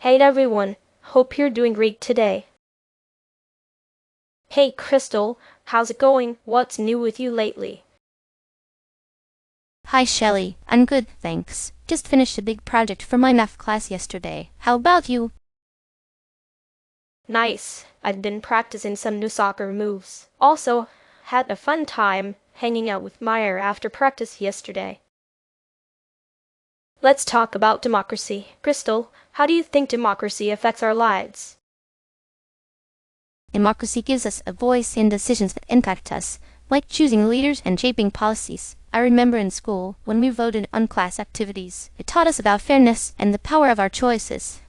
Hey everyone, hope you're doing great today. Hey Crystal, how's it going? What's new with you lately? Hi Shelly, I'm good, thanks. Just finished a big project for my math class yesterday. How about you? Nice, I've been practicing some new soccer moves. Also, had a fun time hanging out with Meyer after practice yesterday. Let's talk about democracy. Crystal, how do you think democracy affects our lives? Democracy gives us a voice in decisions that impact us, like choosing leaders and shaping policies. I remember in school, when we voted on class activities, it taught us about fairness and the power of our choices.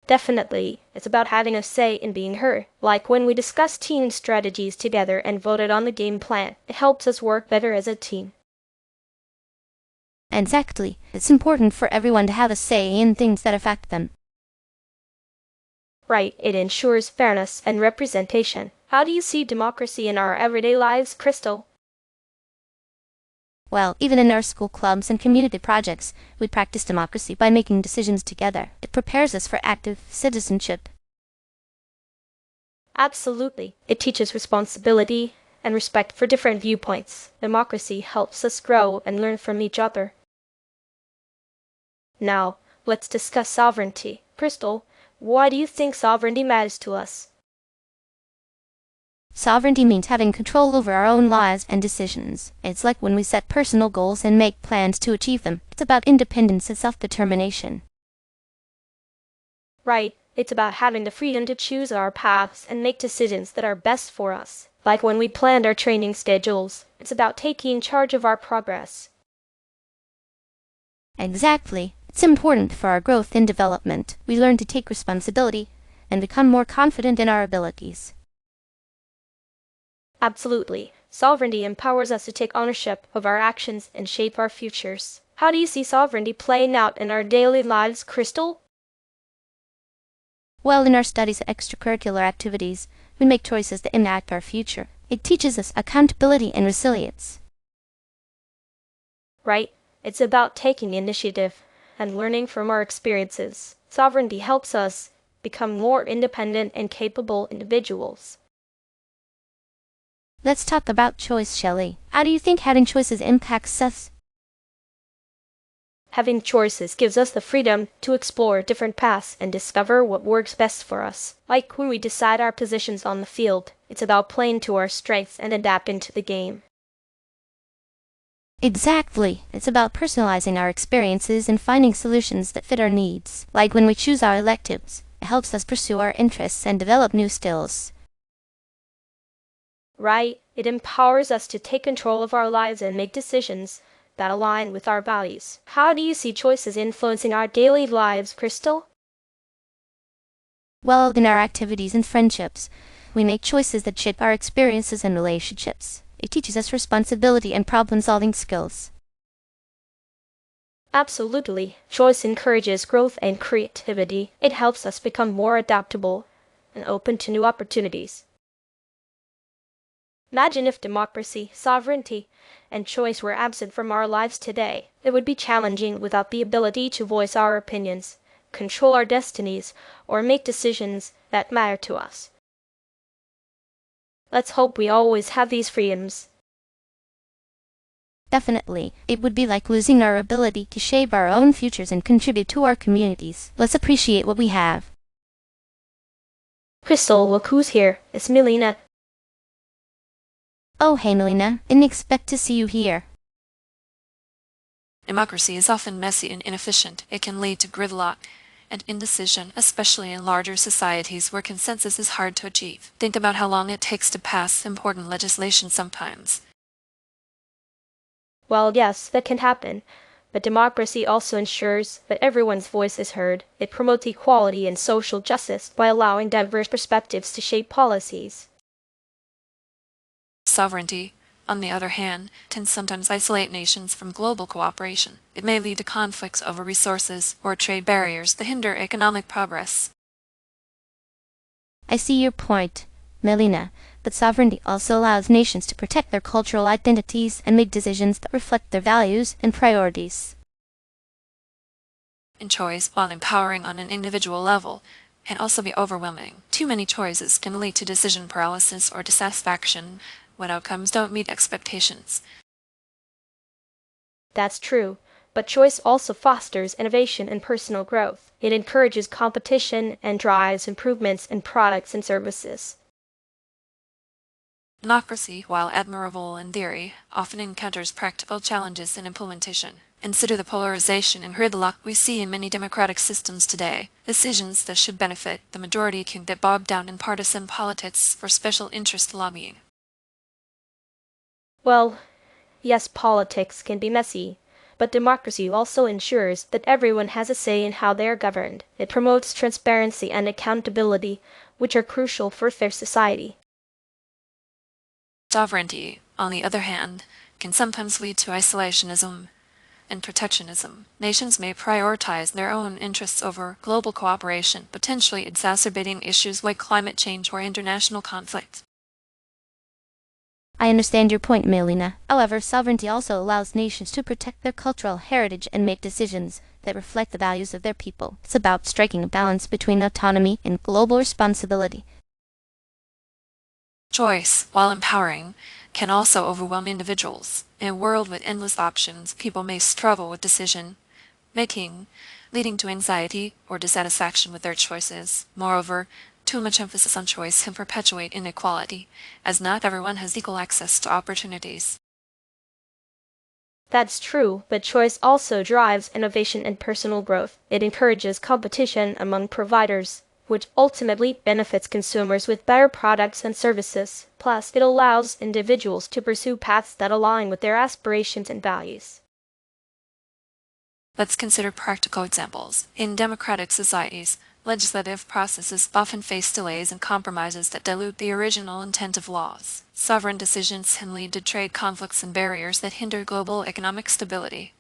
Definitely, it's about having a say in being heard. Like when we discussed team strategies together and voted on the game plan, it helps us work better as a team. Exactly, it's important for everyone to have a say in things that affect them. Right, it ensures fairness and representation. How do you see democracy in our everyday lives, Crystal? Well, even in our school clubs and community projects, we practice democracy by making decisions together. It prepares us for active citizenship. Absolutely. It teaches responsibility and respect for different viewpoints. Democracy helps us grow and learn from each other. Now, let's discuss sovereignty. Crystal, why do you think sovereignty matters to us? Sovereignty means having control over our own lives and decisions. It's like when we set personal goals and make plans to achieve them. It's about independence and self-determination. Right, it's about having the freedom to choose our paths and make decisions that are best for us. Like when we planned our training schedules, it's about taking charge of our progress. Exactly. It's important for our growth and development. We learn to take responsibility and become more confident in our abilities. Absolutely. Sovereignty empowers us to take ownership of our actions and shape our futures. How do you see sovereignty playing out in our daily lives, Crystal? While in our studies and extracurricular activities, we make choices that impact our future. It teaches us accountability and resilience. Right? It's about taking initiative and learning from our experiences. Sovereignty helps us become more independent and capable individuals. Let's talk about choice, Shelly. How do you think having choices impacts us? Having choices gives us the freedom to explore different paths and discover what works best for us. Like when we decide our positions on the field, it's about playing to our strengths and adapting to the game. Exactly. It's about personalizing our experiences and finding solutions that fit our needs. Like when we choose our electives, it helps us pursue our interests and develop new skills. Right? It empowers us to take control of our lives and make decisions that align with our values. How do you see choices influencing our daily lives, Crystal? Well, in our activities and friendships, we make choices that shape our experiences and relationships. It teaches us responsibility and problem-solving skills. Absolutely. Choice encourages growth and creativity. It helps us become more adaptable and open to new opportunities. Imagine if democracy, sovereignty, and choice were absent from our lives today. It would be challenging without the ability to voice our opinions, control our destinies, or make decisions that matter to us. Let's hope we always have these freedoms. Definitely, it would be like losing our ability to shape our own futures and contribute to our communities. Let's appreciate what we have. Crystal, look who's here. It's Melina. Oh hey Melina, didn't expect to see you here. Democracy is often messy and inefficient. It can lead to gridlock and indecision, especially in larger societies where consensus is hard to achieve. Think about how long it takes to pass important legislation sometimes. Well, yes, that can happen. But democracy also ensures that everyone's voice is heard. It promotes equality and social justice by allowing diverse perspectives to shape policies. Sovereignty, on the other hand, can sometimes isolate nations from global cooperation. It may lead to conflicts over resources or trade barriers that hinder economic progress. I see your point, Melina, but sovereignty also allows nations to protect their cultural identities and make decisions that reflect their values and priorities. and choice, while empowering on an individual level, can also be overwhelming. Too many choices can lead to decision paralysis or dissatisfaction when outcomes don't meet expectations. That's true, but choice also fosters innovation and personal growth. It encourages competition and drives improvements in products and services. Democracy, while admirable in theory, often encounters practical challenges in implementation. Consider the polarization and gridlock we see in many democratic systems today. Decisions that should benefit the majority can get bogged down in partisan politics or special interest lobbying. Well, yes, politics can be messy, but democracy also ensures that everyone has a say in how they are governed. It promotes transparency and accountability, which are crucial for a fair society. Sovereignty, on the other hand, can sometimes lead to isolationism and protectionism. Nations may prioritize their own interests over global cooperation, potentially exacerbating issues like climate change or international conflict. I understand your point, Melina. However, sovereignty also allows nations to protect their cultural heritage and make decisions that reflect the values of their people. It's about striking a balance between autonomy and global responsibility. Choice, while empowering, can also overwhelm individuals. In a world with endless options, people may struggle with decision making, leading to anxiety or dissatisfaction with their choices. Moreover, too much emphasis on choice can perpetuate inequality, as not everyone has equal access to opportunities. That's true, but choice also drives innovation and personal growth. It encourages competition among providers, which ultimately benefits consumers with better products and services. Plus, it allows individuals to pursue paths that align with their aspirations and values. Let's consider practical examples. In democratic societies, legislative processes often face delays and compromises that dilute the original intent of laws. Sovereign decisions can lead to trade conflicts and barriers that hinder global economic stability.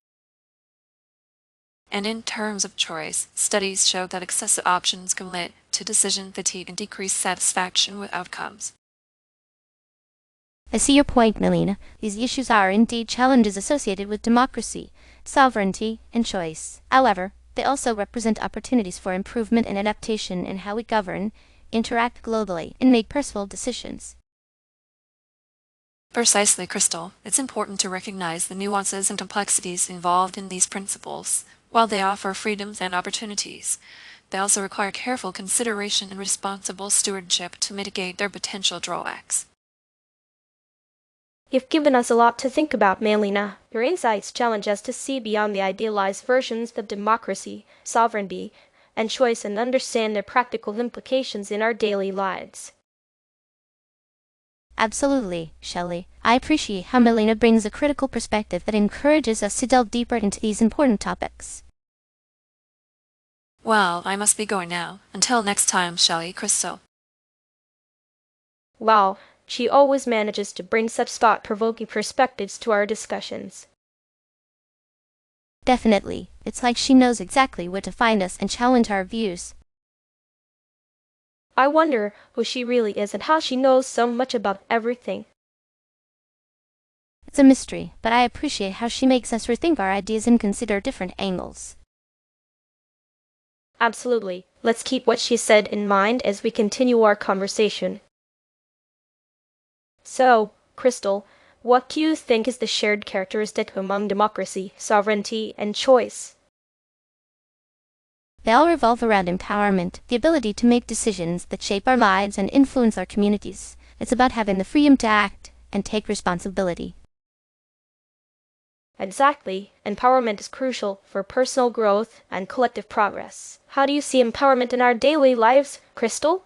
And in terms of choice, studies show that excessive options can lead to decision fatigue and decreased satisfaction with outcomes. I see your point, Melina. These issues are indeed challenges associated with democracy, sovereignty, and choice. However, they also represent opportunities for improvement and adaptation in how we govern, interact globally, and make personal decisions. Precisely, Crystal. It's important to recognize the nuances and complexities involved in these principles. While they offer freedoms and opportunities, they also require careful consideration and responsible stewardship to mitigate their potential drawbacks. You've given us a lot to think about, Melina. Your insights challenge us to see beyond the idealized versions of democracy, sovereignty, and choice and understand their practical implications in our daily lives. Absolutely, Shelly. I appreciate how Melina brings a critical perspective that encourages us to delve deeper into these important topics. Well, I must be going now. Until next time, Shelly, Crystal. Wow, she always manages to bring such thought-provoking perspectives to our discussions. Definitely. It's like she knows exactly where to find us and challenge our views. I wonder who she really is and how she knows so much about everything. It's a mystery, but I appreciate how she makes us rethink our ideas and consider different angles. Absolutely. Let's keep what she said in mind as we continue our conversation. So, Crystal, what do you think is the shared characteristic among democracy, sovereignty, and choice? They all revolve around empowerment, the ability to make decisions that shape our lives and influence our communities. It's about having the freedom to act and take responsibility. Exactly. Empowerment is crucial for personal growth and collective progress. How do you see empowerment in our daily lives, Crystal?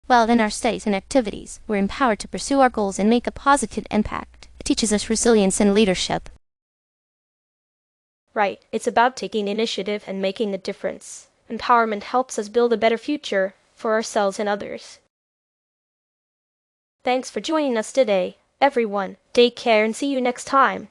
Well, in our studies and activities, we're empowered to pursue our goals and make a positive impact. It teaches us resilience and leadership. Right. It's about taking initiative and making a difference. Empowerment helps us build a better future for ourselves and others. Thanks for joining us today, everyone. Take care and see you next time.